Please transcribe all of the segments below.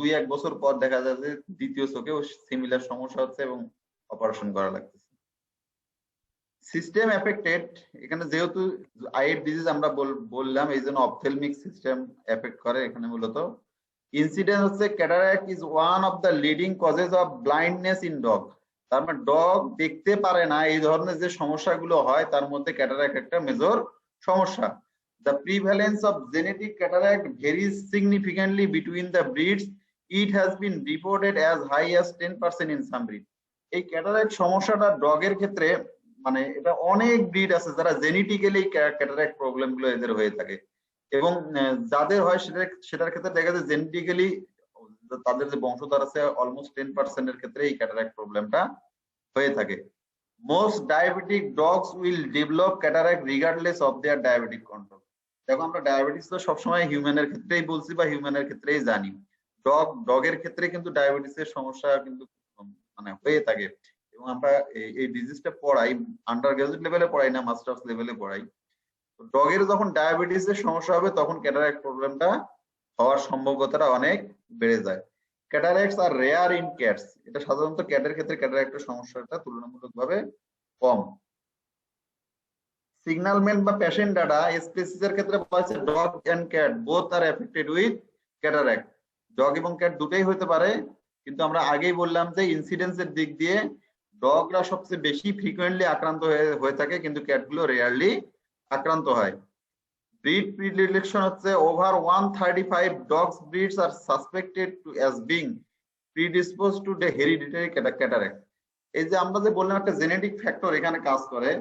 2-1 বছর পর দেখা যায় যে দ্বিতীয় চোখেও সিমিলার সমস্যা হচ্ছে এবং অপারেশন করা লাগতেছে। সিস্টেম এফেক্টেড, এখানে যেহেতু আইয়ের ডিজিজ আমরা বললাম এই জন্য অপথেলমিক সিস্টেম এফেক্ট করে। এখানে মূলত ইনসিডেন্স হচ্ছে cataract is one of the leading causes of blindness in dog. তার মানে ডগ দেখতে পারে না, এই ধরনের যে সমস্যাগুলো হয় তার মধ্যে ক্যাটারাক্ট একটা মেজর সমস্যা। The prevalence of genetic cataract varies significantly between the breeds. It has been reported as high as 10% in some breeds. এই ক্যাটারাক্ট সমস্যাটা ডগের ক্ষেত্রে মানে এটা অনেক ব্রিড আছে যারা জেনেটিক্যালি ক্যাটারাক্ট প্রবলেম গুলো এদের হয়ে থাকে এবং যাদের হয় সেটার ক্ষেত্রে দেখা যায় জেনেটিক্যালি তাদের যে বংশধর আছে অলমোস্ট 10% এর ক্ষেত্রে এই ক্যাটারাক্ট প্রবলেমটা হয়ে থাকে। Most diabetic dogs will develop cataract regardless of their diabetic control. দেখো আমরা ডায়াবেটিস তো সবসময় হিউম্যানের ক্ষেত্রেই বলছি বা হিউম্যানের ক্ষেত্রেই জানি, ডগের ক্ষেত্রে কিন্তু ডায়াবেটিসের সমস্যা কিন্তু মানে হয়ে থাকে এবং আমরা এই ডিজিজটা পড়াই, আন্ডার গ্রাজুয়েট লেভেলে পড়াই না, মাস্টার্স লেভেলে পড়াই। ডগের যখন ডায়াবেটিসের সমস্যা হবে তখন ক্যাটারাক্ট প্রবলেমটা হওয়ার সম্ভাব্যতাটা অনেক বেড়ে যায়। ক্যাটারাক্টস আর রেয়ার ইন ক্যাটস, এটা সাধারণত ক্যাটের ক্ষেত্রে ক্যাটারাক্টের সমস্যাটা তুলনামূলকভাবে কম। সিগন্যালমেন্ট বা পেশেন্ট ডাটা স্পেসিসের ক্ষেত্রে বলা হয়েছে dog and cat both are effected with cataract. Dog এবং ক্যাট দুটোই হতে পারে, কিন্তু আমরা আগেই বললাম যে ইনসিডেন্সের দিক দিয়ে ডগরা সবচেয়ে বেশি ফ্রিকোয়েন্টলি আক্রান্ত হয়ে থাকে, কিন্তু ক্যাটগুলো রেয়ারলি আক্রান্ত হয়। ব্রিড প্রিডিলেকশন হচ্ছে ওভার 135 ডগস ব্রিডস আর suspected to as being predisposed to the hereditary cataract. এই যে আমরা যে বললাম একটা জেনেটিক ফ্যাক্টর এখানে কাজ করে,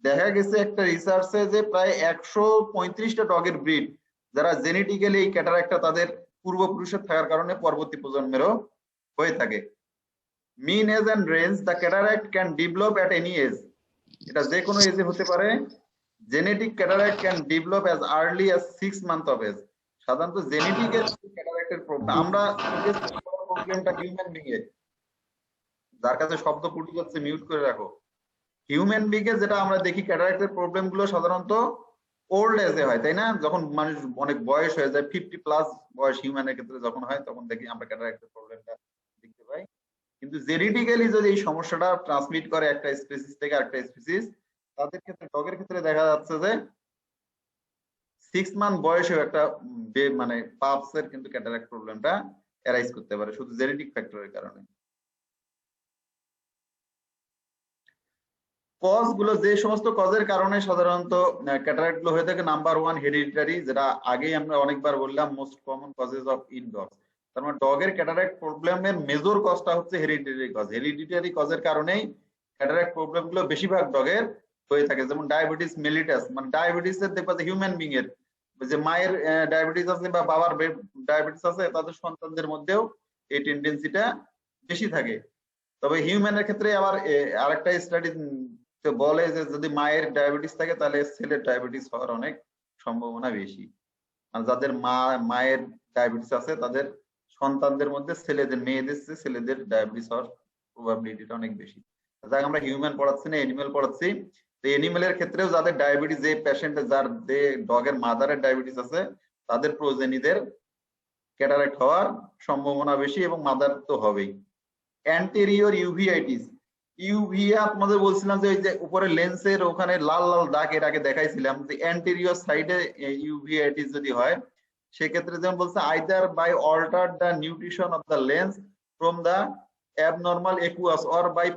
দেখা গেছে একটা রিসার্চে যে প্রায় 135টা ডগের ব্রিড যারা জেনেটিক্যালি এই ক্যাটারাক্টটা তাদের পূর্বপুরুষের থাকার কারণে পরবর্তী প্রজন্মেরও হয়ে থাকে। Mean age and range, the cataract can develop at any age, এটা যে কোনো এজে হতে পারে। Genetic cataract can develop as early as 6 month of age. সাধারণত জেনেটিক্যাল ক্যাটারাক্টের প্রবলেম আমরা প্রবলেমটা হিউম্যান বিং এ, যার কাছে শব্দ ফুটে যাচ্ছে মিউট করে রাখো। হিউম্যান বিং এ যেটা আমরা দেখি ক্যাটারাক্টের প্রবলেম গুলো সাধারণত ওল্ড এজে হয়, তাই না? যখন মানুষ অনেক বয়স হয়ে যায় 50+ বয়স হিউম্যানের ক্ষেত্রে যখন হয় তখন দেখি আমরা ক্যাটারাক্টের প্রবলেমটা দেখতে পাই। কিন্তু জেনেটিক্যালি যদি এই সমস্যাটা ট্রান্সমিট করে একটা স্পিসিস থেকে আরেকটা স্পিসিস, তাদের ক্ষেত্রে ডগের ক্ষেত্রে দেখা যাচ্ছে যে 6 মান্থ বয়সেও একটা মানে পাপসের কিন্তু ক্যাটারাক্ট প্রবলেমটা অ্যারাইজ করতে পারে শুধু জেনেটিক ফ্যাক্টরের কারণে। কজ গুলো, যে সমস্ত কজের কারণে সাধারণত ক্যাটারাক্ট গুলো হয়ে থাকে, নাম্বার 1 হেরিডিটারি, যেটা আগেই আমরা অনেকবার বললাম most common causes of in dogs. তার মানে ডগের ক্যাটারাক্ট প্রবলেমের মেজর কজটা হচ্ছে হেরিডিটারি কজ। হেরিডিটারি কজের কারণেই ক্যাটারাক্ট প্রবলেম গুলো বেশিরভাগ ডগের হয়ে থাকে। যেমন ডায়াবেটিস মেলিটাস, মানে ডায়াবেটিস এর দেখবা যে হিউম্যান বিং এর যে মায়ের ডায়াবেটিস আছে বা বাবার ডায়াবেটিস আছে তাদের সন্তানদের মধ্যেও এই টেন্ডেন্সিটা বেশি থাকে। তবে হিউম্যানের ক্ষেত্রে আবার আরেকটা স্টাডি বলে যে যদি মায়ের ডায়াবেটিস থাকে তাহলে ছেলের ডায়াবেটিস হওয়ার অনেক সম্ভাবনা বেশি। মানে যাদের মায়ের ডায়াবেটিস আছে তাদের সন্তানদের মধ্যে মেয়েদের চেয়ে ছেলেদের ডায়াবেটিস হওয়ার প্রবাবিলিটিটা অনেক বেশি। যাক আমরা হিউম্যান পড়াচ্ছি না, এনিমেল পড়াচ্ছি। তো এনিমেলের ক্ষেত্রেও যাদের ডায়াবেটিস, যে পেশেন্ট যার যে ডগের মাদারের ডায়াবেটিস আছে তাদের প্রোজেনিদের ক্যাটারাক্ট হওয়ার সম্ভাবনা বেশি এবং মাদার তো হবেই। অ্যান্টেরিয়র ইউভিআইটিস, ইউভিয়া তোমাদের বলছিলাম যে ওই যে উপরে লেন্সের ওখানে লাল লাল দাগ এর আগে দেখাইছিলাম যে অ্যান্টেরিয়র সাইডে ইউভিআইটিস যদি হয় সেক্ষেত্রে যেমন বলছে either by alter the nutrition of the lens from the abnormal aqueous or by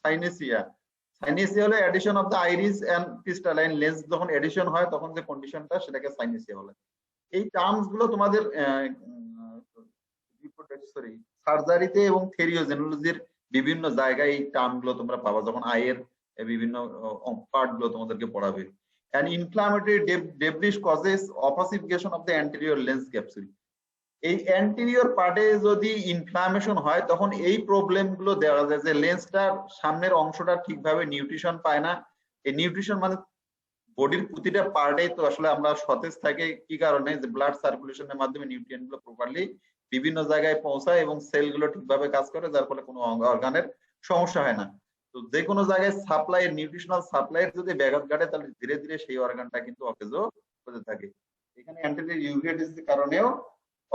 synechia. Synechia হলো adhesion of the iris and crystalline lens, যখন এডিশন হয় তখন যে কন্ডিশনটা সেটাকে সাইনেসিয়া বলে। এই টার্মস গুলো তোমাদের সার্জারিতে এবং থেরিওজেনোলজির বিভিন্ন জায়গায় এই টার্ম গুলো তোমরা পাবা যখন আইয়ের বিভিন্ন পার্ট গুলো তোমাদেরকে পড়াবে। An inflammatory debris causes opacification of the anterior lens capsule. এই অ্যান্টেরিয়র পার্টে যদি ইনফ্লামেশন হয় তখন এই প্রবলেম গুলো দেখা যায় যে লেন্সটার সামনের অংশটা ঠিকভাবে নিউট্রিশন পায় না। এই নিউট্রিশন মানে বডির প্রতিটা পার্টেই তো আসলে আমরা সতেজ থাকে কি কারণে, যে ব্লাড সার্কুলেশনের মাধ্যমে নিউট্রিয়েন্ট গুলো প্রপারলি বিভিন্ন জায়গায় পৌঁছায় এবং সেল গুলো ঠিকভাবে কাজ করে, যার ফলে কোনো অর্গানের সমস্যা হয় না। তো যে কোনো জায়গায় সাপ্লাই, নিউট্রিশনাল সাপ্লাইয়ের যদি ব্যাঘাত ঘটে তাহলে ধীরে ধীরে সেই অর্গানটা কিন্তু অকেজো হতে থাকে। এখানে অ্যান্টেরিয়র ইউভিআইটিস এর কারণেও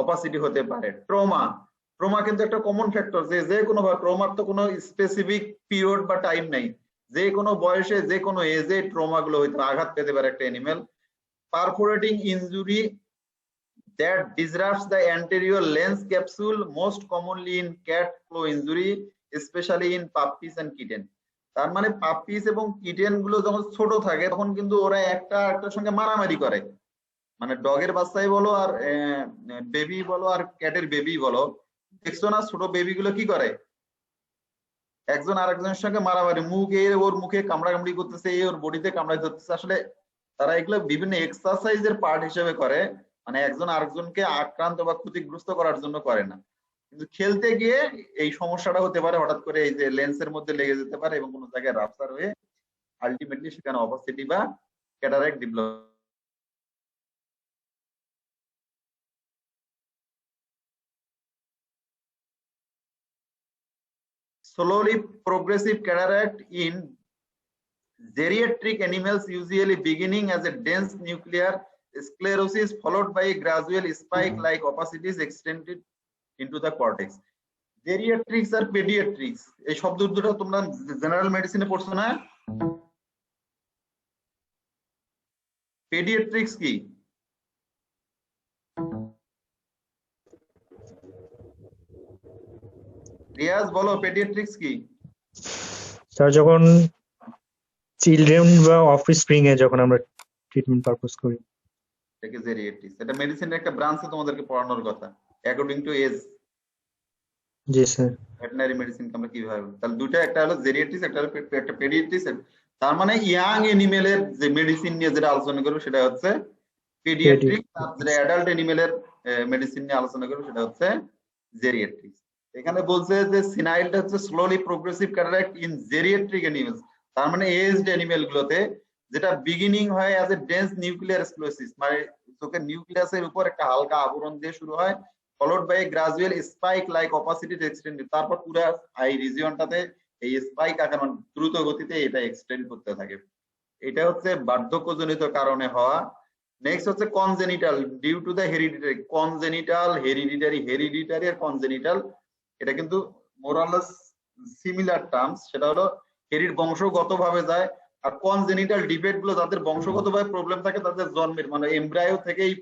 অপাসিটি হতে পারে। ট্রমা, ট্রমা কিন্তু একটা কমন ফ্যাক্টর, যে কোনো ট্রমার তো কোনো স্পেসিফিক পিরিয়ড বা টাইম নাই, যে কোনো বয়সে যে কোনো এজে ট্রমা গুলো হইতে আঘাত পেতে পারে একটা animal. Perforating injury that disrupts the anterior lens capsule, most commonly in cat claw injury, especially in puppies and kitten. তার মানে পাপিস এবং কিটেন গুলো যখন ছোট থাকে তখন কিন্তু ওরা একটা একটার সঙ্গে মারামারি করে, মানে ডগের বাচ্চাই বলো আর বেবি বলো আর ক্যাটের বেবি বলো, দেখছো না ছোট বেবি গুলো কি করে, একজন আরেকজনের সঙ্গে মারামারি, মুখ ওর মুখে কামড়াকামড়ি করতেছে, ওর বডিতে কামড়াই ধরতেছে। আসলে তারা এগুলো বিভিন্ন এক্সারসাইজের পার্ট হিসেবে করে, মানে একজন আরেকজনকে আক্রান্ত বা ক্ষতিগ্রস্ত করার জন্য করে না। কিন্তু খেলতে গিয়ে এই সমস্যাটা হতে পারে, হঠাৎ করে এই যে লেন্সের মধ্যে লেগে যেতে পারে এবং কোনো জায়গায় রাপচার হয়ে আলটিমেটলি সেখানে অপাসিটি বা cataract develop. Slowly progressive cataract in geriatric animals usually beginning as a dense nuclear sclerosis followed by a gradual spike-like opacities extended into the cortex. Geriatrics আর pediatrics এই শব্দ দুটো তোমরা জেনারেল মেডিসিনে পড়ছো না? পেডিয়াট্রিক্স কি? রিয়াজ বলো পেডিয়াট্রিক্স কি? স্যার যখন চিলড্রেন বা অফস্প্রিং এ যখন আমরা ট্রিটমেন্ট পারপোজ করি, এটাকে জেরিয়াট্রিক্স। এটা মেডিসিনের একটা ব্রাঞ্চে তোমাদেরকে পড়ানোর কথা অ্যাকর্ডিং টু এজ। জি স্যার। ভেটেরিনারি মেডিসিন আমরা কিভাবে, তাহলে দুটো, একটা হলো জেরিয়াট্রিক্স, একটা পেডিয়াট্রিক্স। তার মানে ইয়াং এনিমেলের যে মেডিসিন নিয়ে যেটা আলোচনা করব সেটা হচ্ছে পেডিয়াট্রিক্স, আর যেটা অ্যাডাল্ট এনিমেলের মেডিসিন নিয়ে আলোচনা করব সেটা হচ্ছে জেরিয়াট্রিক্স। এখানে বলছে যে সিনাইলটা হচ্ছে slowly progressive cataract in geriatric animals, তার মানে এজড অ্যানিমেল গুলোতে, যেটা বিগিনিং হয় as a dense nuclear sclerosis, মানে চোখের নিউক্লিয়াসের উপর একটা হালকা আবরণ দিয়ে শুরু হয়, followed by gradual spike like opacity extended, তারপর পুরো আই রিজিয়নটাতে এই স্পাইক আকার মানে দ্রুত গতিতে এটা এক্সটেন্ড করতে থাকে। এটা হচ্ছে বার্ধক্যজনিত কারণে হওয়া। নেক্সট হচ্ছে congenital, due to the hereditary. Congenital, hereditary আর কনজেনিটাল এটা কিন্তু মোরালস সিমিলার টার্মস। সেটা হলো হেরিড বংশগতভাবে যায়, আর কনজেনিটাল ডিফেক্ট গুলো যাদের বংশগতভাবে প্রবলেম থাকে তাদের জন্মের মানে এমব্রায়ো থেকেই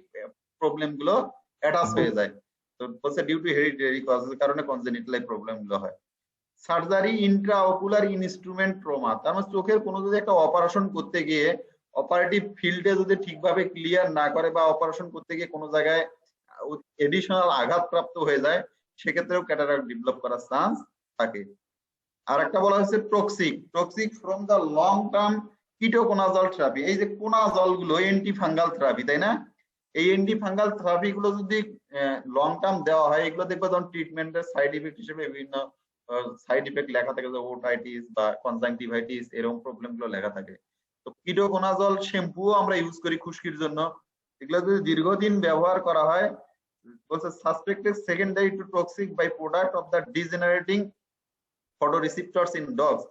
প্রবলেম গুলো অ্যাটাচ হয়ে যায়। তো বলছে ডিউ টু হেরিডিটারি কজের কারণে কনজেনিটাল এই প্রবলেম গুলো হয়। সার্জারি ইন্ট্রাঅকুলার ইনস্ট্রুমেন্ট ট্রমা, তার মানে চোখের কোনো যদি একটা অপারেশন করতে গিয়ে অপারেটিভ ফিল্ডে যদি ঠিকভাবে ক্লিয়ার না করে বা অপারেশন করতে গিয়ে কোনো জায়গায় এডিশনাল আঘাতপ্রাপ্ত হয়ে যায়, সেক্ষেত্রেও ক্যাটারাক্ট ডেভেলপ করার চান্স থাকে। আর একটা বলা হচ্ছে toxic, toxic from the long term ketoconazole therapy. এই যে কোনাজল গুলো অ্যান্টি ফাঙ্গাল থেরাপি, তাই না? এই অ্যান্টি ফাঙ্গাল থেরাপি গুলো যদি লং টার্ম দেওয়া হয়, এগুলো দেখবে যখন ট্রিটমেন্টের সাইড ইফেক্ট হিসেবে বিভিন্ন সাইড ইফেক্ট লেখা থাকে, যে ওটাইটিস বা কনজাংটিভাইটিস এরকম প্রবলেম গুলো লেখা থাকে। তো কিটোকোনাজল শ্যাম্পুও আমরা ইউজ করি খুশকির জন্য। এগুলো যদি দীর্ঘদিন ব্যবহার করা হয়, বলছে suspected secondary to toxic by product of the degenerating photoreceptors in dogs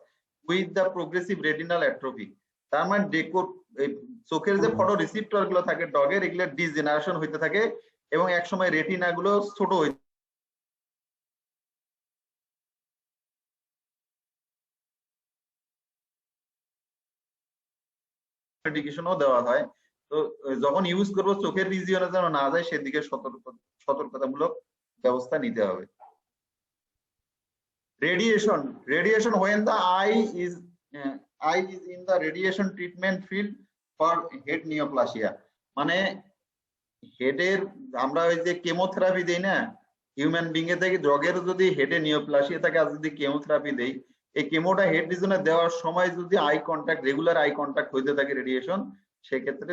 with the progressive retinal atrophy। তার মানে চোখের যে ফটো রিসিপ্টর গুলো থাকে ডগের, এগুলো ডিজেনারেশন হইতে থাকে এবং একসময় রেটিনা গুলো ছোট হয়ে মেডিকেশনও দেওয়া হয়। তো যখন ইউজ করবো চোখের রিজিয়নে যেন না যায় সেদিকে সতর্কতামূলক ব্যবস্থা নিতে হবে। Radiation, radiation when the eye is in the radiation treatment field for head neoplasia, মানে হেডের আমরা ওই যে কেমোথেরাপি দেই না হিউম্যান বিং এ থেকে, ডগের যদি হেডে নিওপ্লাসিয়া থাকে আর যদি কেমোথেরাপি দেই, এই কেমোটা হেড রিজনে দেওয়ার সময় যদি eye contact, regular eye contact হইতে থাকে রেডিয়েশন, সেক্ষেত্রে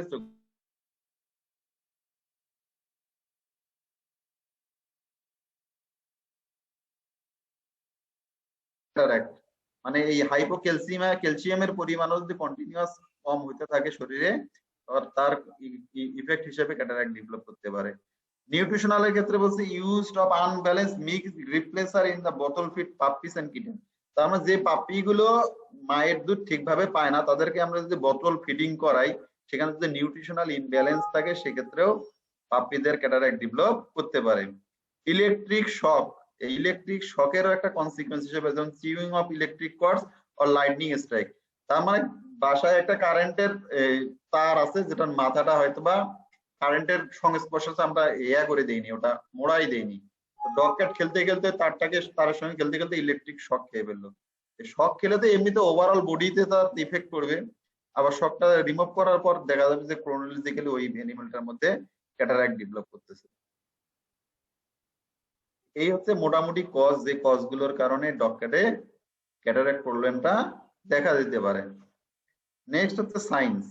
মানে এই ক্যালসিয়ামের পরিমাণও যদি কন্টিনিউয়াস কম হইতে থাকে শরীরে, তার ইফেক্ট হিসেবে ক্যাটারাক্ট ডেভেলপ করতে পারে। নিউট্রিশনালের ক্ষেত্রে বলছে used of unbalance mix replacer in the bottle feed পাপ্পিস and kitten. তার মানে যে পাপ্পি গুলো মায়ের দুধ ঠিকভাবে পায় না, তাদেরকে আমরা যদি বোতল ফিডিং করাই, সেখানে যদি নিউট্রিশনাল ইমব্যালেন্স থাকে, সেক্ষেত্রেও পাপ্পিদের ক্যাটারাক্ট ডেভেলপ করতে পারে। ইলেকট্রিক শক, এই ইলেকট্রিক শকেরও একটা কনসিকুয়েন্স হিসেবে যেমন chewing of electric chords or lightning strike, তার মানে বাসায় একটা কারেন্টের তার আছে যেটার মাথাটা হয়তোবা কারেন্টের সংস্পর্শে আমরা ইয়া করে দেইনি, ওটা মোড়াই দেইনি, ডগ ক্যাট খেলতে খেলতে তারের সঙ্গে খেলতে খেলতে ইলেকট্রিক শক খেয়ে ফেললো। শক খেলে তো এমনিতে ওভারঅল বডিতে তার ইফেক্ট করবে, আবার শকটা রিমুভ করার পর দেখা যাবে যে ক্রোনোলজিক্যালি ওই অ্যানিমালটার মধ্যে ক্যাটারাক্ট ডেভেলপ করতেছে। এই হচ্ছে মোটামুটি কজ, যে কজ গুলোর কারণে ডগ ক্যাটে ক্যাটারাক্ট প্রবলেমটা দেখা দিতে পারে। নেক্সট হচ্ছে সাইন্স।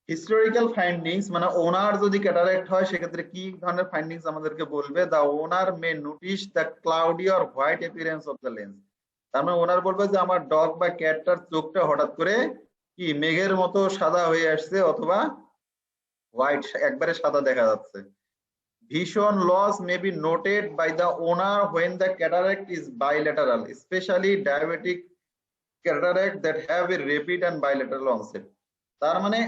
হিস্টোরিক্যাল ফাইন্ডিংস, মানে ওনার যদি ক্যাটারাক্ট হয় সেক্ষেত্রে কি ধরনের ফাইন্ডিংস আমাদেরকে বলবে? The owner may notice the cloudy or white appearance of the lens. তার মানে ওনার বলবে যে আমার ডগ বা ক্যাটটার চোখটা হঠাৎ করে কি মেঘের মতো সাদা হয়ে আসছে অথবা হোয়াইট একবারে সাদা দেখা যাচ্ছে। Vision loss may be noted by the owner when the cataract is bilateral, especially diabetic cataract that have a rapid and bilateral onset. তার মানে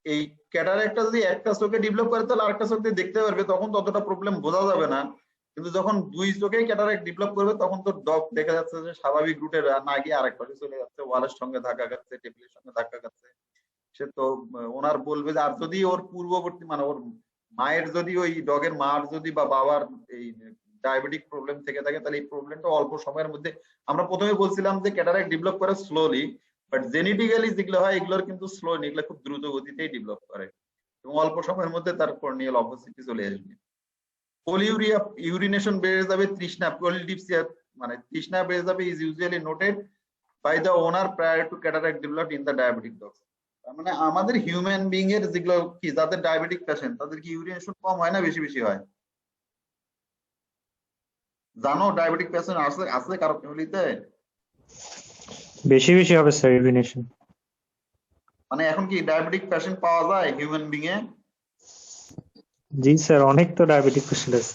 এই ক্যাটারাক্টটা যদি একটা চোখে ডেভেলপ করে তাহলে আরেকটা চোখ দিয়ে দেখতে পারবে, তখন ততটা প্রবলেম বোঝা যাবে না। কিন্তু যখন দুই চোখেই ক্যাটারাক্ট ডেভেলপ করবে তখন তো ডগ দেখা যাচ্ছে যে স্বাভাবিক রুটে না গিয়ে আরেক পাশে চলে যাচ্ছে, ওয়ালের সঙ্গে ধাক্কা খাচ্ছে, টেবিলের সঙ্গে ধাক্কা খাচ্ছে। সে তো ওনার বলবে যে আর যদি ওর পূর্ববর্তী মানে ওর মায়ের যদি ওই ডগের মার যদি বা বাবার এই ডায়াবেটিক প্রবলেম থেকে থাকে তাহলে এই প্রবলেমটা অল্প সময়ের মধ্যে, আমরা প্রথমে বলছিলাম যে ক্যাটারাক্ট ডেভেলপ করে স্লোলি, বাট জেনেটিক্যালি যেগুলো হয় এগুলোর কিন্তু স্লো নেই, এগুলো খুব দ্রুত গতিতেই ডেভেলপ করে এবং অল্প সময়ের মধ্যে তার কর্নিয়াল অপসিটি চলে আসবে। পলিউরিয়া, ইউরিনেশন বেড়ে যাবে, তৃষ্ণা, পলিডিপসিয়া মানে তৃষ্ণা বেড়ে যাবে, is usually noted by the owner prior to cataract develop in the diabetic dogs. মানে আমাদের হিউম্যান বিং এর যেগুলো কি যাদের ডায়াবেটিক পেশেন্ট তাদের কি ইউরিনেশন কম হয় না বেশি বেশি হয়? জানো ডায়াবেটিক পেশেন্ট আছে আছে কারো ফ্যামিলিতে? বেশি বেশি হবে স্যার ইউরিনেশন। মানে এখন কি ডায়াবেটিক পেশেন্ট পাওয়া যায় human being a? G sir, অনেক তো ডায়াবেটিক পেশেন্ট আছে,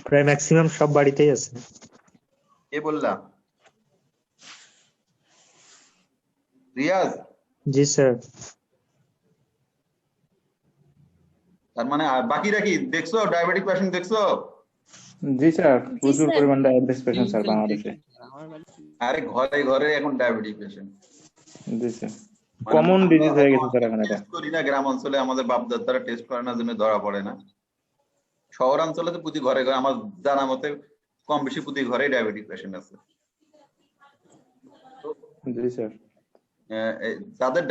প্রায় ম্যাক্সিমাম সব বাড়িতেই আছে। কে বললা? রিয়াজ? জি স্যার। তার মানে বাকিরা কি দেখছো ডায়াবেটিক পেশেন্ট দেখছো? জি স্যার, প্রচুর পরিমাণ ডায়াবেটিস পেশেন্ট স্যার বাংলাদেশে। আরে ঘরে ঘরে এখন ডায়াবেটিক পেশেন্ট। জি স্যার, কমন ডিজিজ হয়ে গেছে স্যার এখন এটা। টেস্ট করি না, গ্রাম অঞ্চলে আমাদের বাপদাদারা টেস্ট করে না জন্য ধরা পড়ে না। শহরাঞ্চলে তো প্রতি ঘরে ঘরে আমার জানা মতে কম বেশি প্রতি ঘরে ডায়াবেটিক পেশেন্ট আছে। জি স্যার। যাদের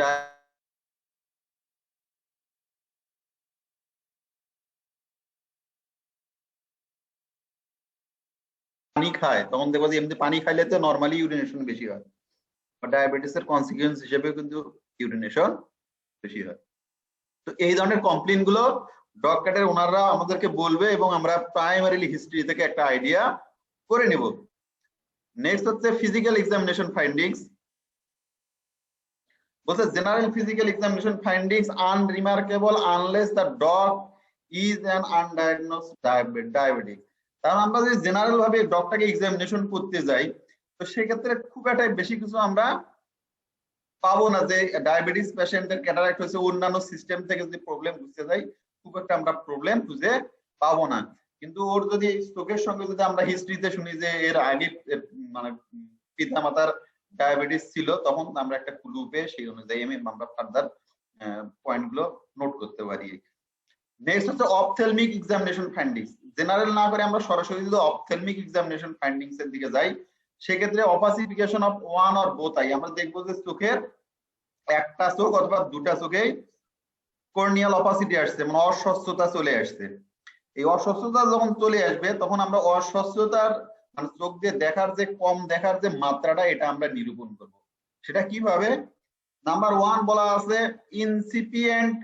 পানি খায় তখন দেখবো যে এমনি পানি খাইলে তো নরমালি ইউরিনেশন বেশি হয়, ডায়াবেটিস এর কনসিকুয়েন্স হিসেবে কিন্তু ইউরিনেশন বেশি হয়। তো এই ধরনের কমপ্লেইন গুলো ডগ ক্যাটের ওনাররা আমাদেরকে বলবে এবং আমরা প্রাইমারিলি হিস্ট্রি থেকে একটা আইডিয়া করে নেব। নেক্সট হচ্ছে ফিজিক্যাল এক্সামিনেশন ফাইন্ডিংস। বলছে general physical examination findings unremarkable unless the dog is an undiagnosed diabetic. কারণ আমরা যদি জেনারেল ভাবে ডগটাকে এক্সামিনেশন করতে যাই তো সেক্ষেত্রে খুব একটা বেশি কিছু আমরা পাবো না যে ডায়াবেটিস পেশেন্টের ক্যাটারাক্ট হয়েছে, অন্যান্য সিস্টেম থেকে যদি প্রবলেম বুঝতে যাই খুব একটা আমরা প্রবলেম খুঁজে পাবো না। কিন্তু ওর যদি চোখের সঙ্গে যদি আমরা হিস্ট্রিতে শুনি যে এর আগে মানে পিতা মাতার ডায়াবেটিস ছিল তখন আমরা একটা ক্লু পেয়ে সেই অনুযায়ী আমরা ফার্দার পয়েন্ট গুলো নোট করতে পারি। নেক্সট হচ্ছে অপথেলমিক এক্সামিনেশন ফাইন্ডিংস। জেনারেল না করে আমরা সরাসরি যদি অপথেলমিক এক্সামিনেশন ফাইন্ডিংস এর দিকে যাই সেক্ষেত্রে opacification of one or both eye, আমরা দেখবো যে চোখের একটা চোখ অথবা দুটা চোখে কর্নিয়াল অপাসিটি আসছে, মানে অস্বচ্ছতা চলে আসছে। এই অস্বচ্ছতা যখন চলে আসবে তখন আমরা অস্বচ্ছতার মানে চোখ দিয়ে দেখার যে কম দেখার যে মাত্রাটা এটা আমরা নিরূপণ করব। সেটা কিভাবে? নাম্বার ওয়ান বলা আছে ইনসিপিয়েন্ট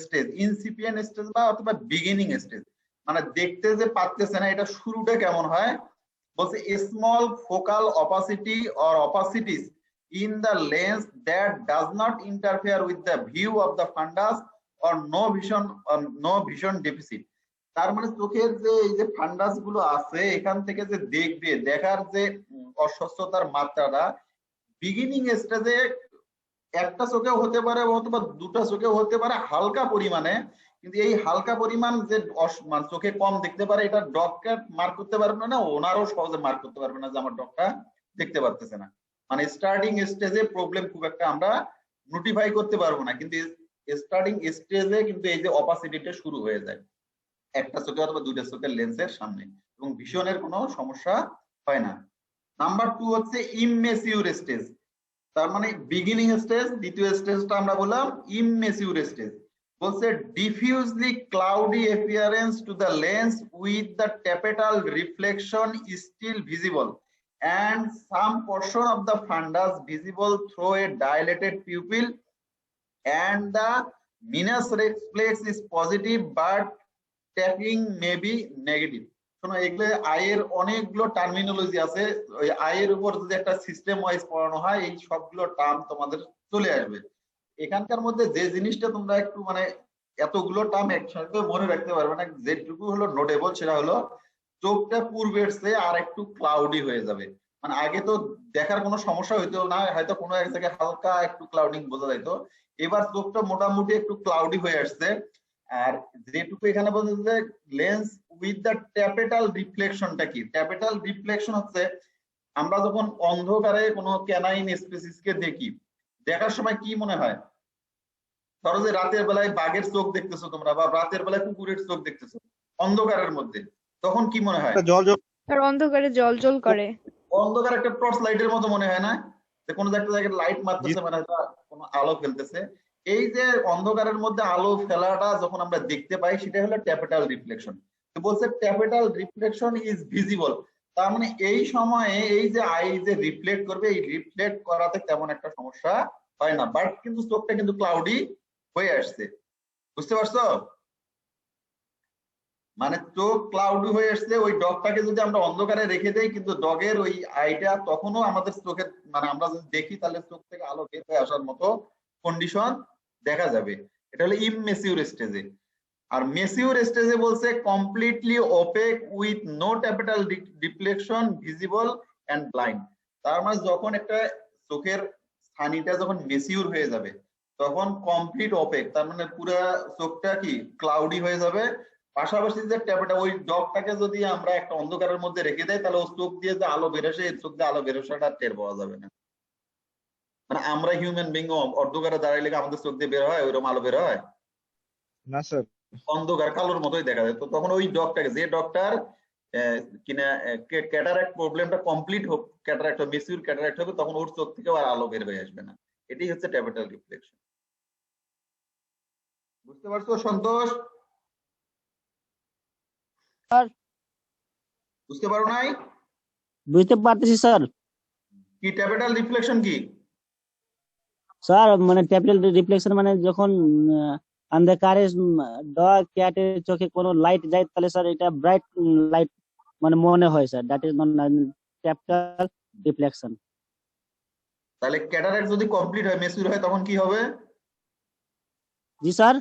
স্টেজ, ইনসিপিয়েন্ট স্টেজ বা অথবা বিগিনিং স্টেজ, মানে দেখতে যে পাচ্ছেছে না এটা শুরুটা কেমন হয়। বলছে small focal opacity or opacities in the lens that does not interfere with the view of the fundus or no vision deficit। তার মানে চোখের যে এই যে ফান্ডাস গুলো আছে এখান থেকে যে দেখার যে অস্বচ্ছতার মাত্রাটা বিগিনিং স্টেজে একটা চোখেও হতে পারে অথবা দুটা চোখেও হতে পারে হালকা পরিমাণে, কিন্তু এই হালকা পরিমাণ যে মানে চোখে কম দেখতে পারে এটা ডগ ক্যাট মার্ক করতে পারবে না, ওনারও সহজে মার্ক করতে পারবে না যে আমার ডগটা দেখতে পারতেছে না। মানে স্টার্টিং স্টেজে প্রবলেম খুব একটা আমরা নোটিফাই করতে পারবো না, কিন্তু স্টার্টিং স্টেজে কিন্তু এই যে অপাসিটিটা শুরু হয়ে যায় একটা চোখে অথবা দুইটা চোখের লেন্সের সামনে, এবং ভিশনের কোনো সমস্যা হয় না। নাম্বার 2 হচ্ছে ইমমেচিউর স্টেজ, তার মানে বিগিনিং স্টেজ। দ্বিতীয় স্টেজটা আমরা বললাম ইমমেচিউর স্টেজ। বলছে diffusely cloudy appearance to the lens with the tapetal reflection still visible and some portion of the fundus visible through a dilated pupil and the venous reflex is positive but tapping may be negative. শোনো, এগুলো আয়ের অনেকগুলো terminology আছে, ওই আয়ের উপর যদি একটা সিস্টেম ওয়াইজ পড়ানো হয় এই সবগুলো টার্ম তোমাদের চলে আসবে। এখানকার মধ্যে যে জিনিসটা তোমরা একটু মানে এতগুলো টার্ম একসাথে মনে রাখতে পারবে না, যেটুকু হলো নোটেবল সেটা হলো চোখটা পূর্বের চেয়ে আর একটু ক্লাউডি হয়ে যাবে। মানে আগে তো দেখার কোনো সমস্যা হইতো না, হয়তো কোনো এক জায়গায় হালকা একটু ক্লাউডিং বোঝা যেত, এবার চোখটা মোটামুটি একটু ক্লাউডি হয়ে আসছে। আর যেটুকু এখানে বলছে যে লেন্স উইথ দ্য ট্যাপেটাল রিফ্লেকশনটা কি? ট্যাপেটাল রিফ্লেকশন হচ্ছে আমরা যখন অন্ধকারে কোনো ক্যানাইন স্পিসিসকে দেখি, দেখার সময় কি মনে হয়? ধরো যে রাতের বেলায় বাঘের চোখ দেখতেছো তোমরা, বা রাতের বেলায় কুকুরের চোখ দেখতেছো অন্ধকারের মধ্যে, তখন কি মনে হয়? আর অন্ধকারে জল জল করে। অন্ধকার একটা টর্চ লাইটের মতো মনে হয় না? যে কোনো একটা জায়গায় লাইট মারতেছে, মানে হয়তো কোনো আলো ফেলতেছে। এই যে অন্ধকারের মধ্যে আলো ফেলাটা যখন আমরা দেখতে পাই সেটা হলো ট্যাপেটাল রিফ্লেকশন। তো বলছে ট্যাপেটাল রিফ্লেকশন ইজ ভিজিবল, তার মানে এই সময়ে এই যে আই যে রিফ্লেক্ট করবে, এই রিফ্লেক্ট করাতে তেমন একটা সমস্যা হয় না, বাট কিন্তু চোখটা কিন্তু ক্লাউডি হয়ে আসছে। বুঝতে পারছো? মানে চোখ ক্লাউডি হয়ে আসছে। ওই ডগটাকে যদি আমরা অন্ধকারে রেখে দেই কিন্তু ডগের ওই আইটা তখনও আমাদের চোখের মানে আমরা যদি দেখি তাহলে চোখ থেকে আলো বের হয়ে আসার মতো কন্ডিশন দেখা যাবে। এটা হলো ইমমেচিউর স্টেজে। আর মেচিউর স্টেজে বলছে completely opaque with no tapetal reflection visible and blind. তার মানে যখন একটা চোখের ছানিটা যখন মেচিউর হয়ে যাবে তখন কমপ্লিট ওপেক, তার মানে পুরো চোখটা কি ক্লাউডি হয়ে যাবে। পাশাপাশি যে ট্যাপটা ওই ডগটাকে যদি আমরা একটা অন্ধকারের মধ্যে রেখে দেয় তাহলে ও চোখ দিয়ে যে আলো বেরোসে এই চোখ দিয়ে আলো বেরোসাটা টের পাওয়া যাবে না। মানে আমরা হিউম্যান বিং অন্ধকারে দাঁড়াইলে আমাদের চোখ দিয়ে বের হয় ওইরকম আলো বের হয় না স্যার, অন্ধকার কালোর মতোই দেখা যায়। তো তখন ওই ডগটাকে যে ডক্টর কিনা ক্যাটারাক্ট প্রবলেমটা কমপ্লিট হোক, ক্যাটারাক্ট মেচিউর ক্যাটারাক্ট হবে, তখন ওর চোখ থেকে আর আলো বের হয়ে আসবে না। এটাই হচ্ছে ট্যাপেটাল রিফ্লেকশন। বুঝতে পারছো সন্তোষ? বুঝতে পারো নাই? বুঝতে পারতেছি স্যার। কি ট্যাপেটাল রিফ্লেকশন কি? স্যার মানে ট্যাপেটাল রিফ্লেকশন মানে যখন অন্ধকারে ডগ ক্যাটের চোখে কোনো লাইট যায় তাহলে স্যার এটা ব্রাইট লাইট মানে মনে হয় sir, that is not tapetal reflection. তাহলে ক্যাটারাক্ট যদি কমপ্লিট হয় মেচিউর হয় তখন কি হবে? জি স্যার।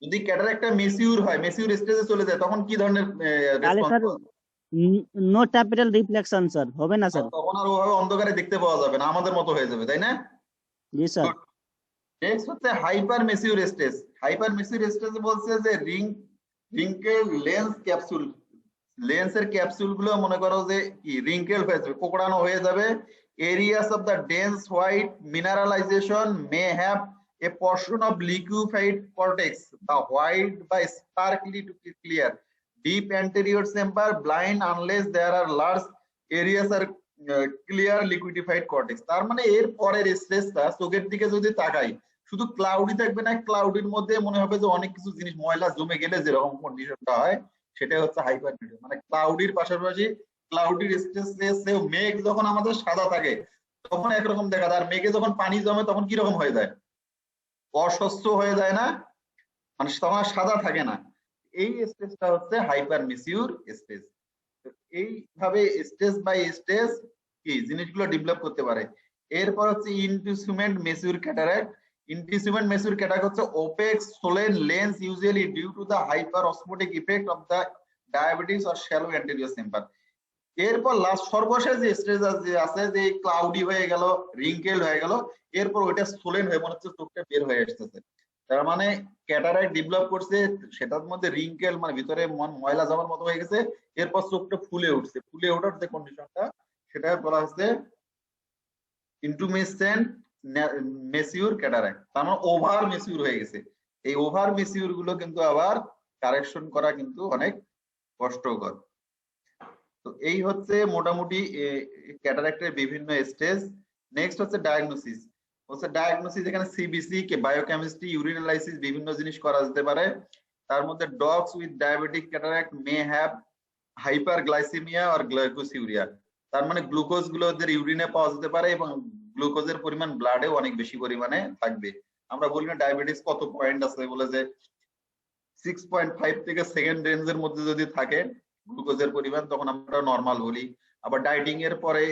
যদি ক্যাটারাক্টটা মেচিউর হয় মেচিউর স্টেজে চলে যায় তখন কি ধরনের তাহলে sir no tapetal reflection sir, হবে না স্যার। তখন আর ওভাবে অন্ধকারে দেখতে পাওয়া যাবে না, আমাদের মতো হয়ে যাবে, তাই না? জি স্যার। নেক্সট হচ্ছে hypermature stage. Hyper mature স্টেজে বলছে যে রিঙ্কেল লেন্স ক্যাপসুল, লেন্সের ক্যাপসুল গুলো মনে করো যে কি রিঙ্কেল হয়ে যাবে, কোকড়ানো হয়ে যাবে। Areas of the dense white mineralization may have a portion of liquefied cortex, the white by starkly to clear, deep anterior chamber blind unless there are large areas are clear liquefied cortex। তার মানে এর পরের স্টেজটা চোখের দিকে যদি তাকাই শুধু ক্লাউডি থাকবে না, ক্লাউডির মধ্যে মনে হবে যে অনেক কিছু জিনিস ময়লা জমে গেলে যেরকম কন্ডিশনটা হয় সেটা হচ্ছে হাইপার মেচিউর। মানে ক্লাউডির পাশাপাশি ক্লাউডির স্টেজে মেঘ যখন আমাদের সাদা থাকে তখন একরকম দেখা যায়, আর মেঘে যখন পানি জমে তখন কি রকম হয়ে যায়? অস্বচ্ছ হয়ে যায় না, মানে তোমার সাদা থাকে না। এই স্টেজটা হচ্ছে হাইপার মেচিউর স্টেজ। এইভাবে স্টেজ বাই স্টেজ কি জিনিসগুলো ডেভেলপ করতে পারে। এরপর হচ্ছে intumescent mature cataract. Intumescent mature cataract হচ্ছে opaque swollen lens usually due to the hyperosmotic effect of the diabetes or shallow anterior chamber. এরপর লাস্ট সর্বশেষ যে স্টেজ আছে যে ক্লাউডি হয়ে গেল, রিঙ্কেল হয়ে গেল, এরপর ওইটা সোলেন হয়ে মনে হচ্ছে চোখটা বের হয়ে আসতেছে। তার মানে ক্যাটারাক্ট ডেভেলপ করছে, সেটার মধ্যে রিঙ্কেল মানে ভিতরে ময়লা জমার মতো হয়ে গেছে, এরপর চোখটা ফুলে উঠছে, ফুলে ওঠার যে কন্ডিশনটা সেটা বলা হচ্ছে ইন্টুমেসেন্ট মেসিউর ক্যাটারাক্ট। তার মানে ওভার মেসিউর হয়ে গেছে। এই ওভার মেসিউর গুলো কিন্তু আবার কারেকশন করা কিন্তু অনেক কষ্টকর। তো এই হচ্ছে মোটামুটি ক্যাটারাক্টের বিভিন্ন স্টেজ। নেক্সট হচ্ছে ডায়াগনোসিস। ডায়াগনোসিস এখানে সিবিসি, বায়োকেমিস্ট্রি, ইউরিন অ্যানালাইসিস বিভিন্ন জিনিস করা যেতে পারে। তার মধ্যে dogs with diabetic cataract may have hyperglycaemia or glycosuria. তার মানে গ্লুকোজ গুলো ওদের ইউরিনে পাওয়া যেতে পারে এবং গ্লুকোজের পরিমাণ ব্লাডে অনেক বেশি পরিমাণে থাকবে। আমরা বলি না ডায়াবেটিস কত পয়েন্ট আছে, বলে যে 6.5 থেকে 2nd রেঞ্জের মধ্যে যদি থাকে গ্লুকোজের পরিমাণ তখন আমরা নরমাল বলি। আবার ডায়েটিং এর পরে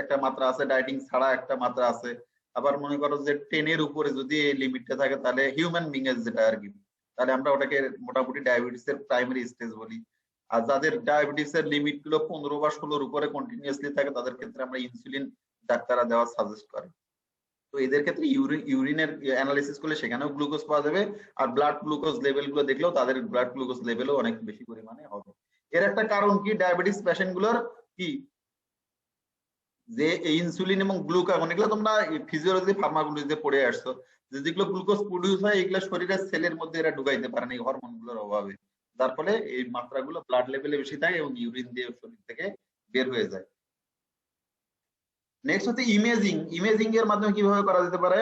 একটা মাত্রা আছে, ডায়েটিং ছাড়া একটা মাত্রা আছে। আবার মনে করো যে 10 এর উপরে যদি এই লিমিটটা থাকে তাহলে হিউম্যান বিং এর যেটা আর কি, তাহলে আমরা ওটাকে মোটামুটি ডায়াবেটিস এর প্রাইমারি স্টেজ বলি। আর যাদের ডায়াবেটিস এর লিমিট গুলো 15 বা 16 উপরে কন্টিনিউয়াসলি থাকে তাদের ক্ষেত্রে আমরা ইনসুলিন ডাক্তাররা দেওয়া সাজেস্ট করে। তো এদের ক্ষেত্রে ইউরিনের অ্যানালিসিস করলে সেখানেও গ্লুকোজ পাওয়া যাবে, আর ব্লাড গ্লুকোজ লেভেল গুলো দেখলেও তাদের ব্লাড গ্লুকোজ লেভেলও অনেক বেশি পরিমাণে হবে। এর একটা কারণ কি, ডায়াবেটিস পেশেন্ট গুলোর কি যে ইনসুলিন এবং গ্লুকাগন এগুলো তোমরা ফিজিওলজি ফার্মাকোলজিতে পড়ে আসছো, যে যেগুলো গ্লুকোজ প্রডিউস হয় এগুলো শরীরের সেলের মধ্যে এরা ঢুকাইতে পারে না এই হরমোন গুলোর অভাবে, যার ফলে এই মাত্রাগুলো ব্লাড লেভেলে বেশি থাকে এবং ইউরিন দিয়ে শরীর থেকে বের হয়ে যায়। নেক্সট হচ্ছে ইমেজিং। ইমেজিং এর মাধ্যমে কিভাবে করা যেতে পারে,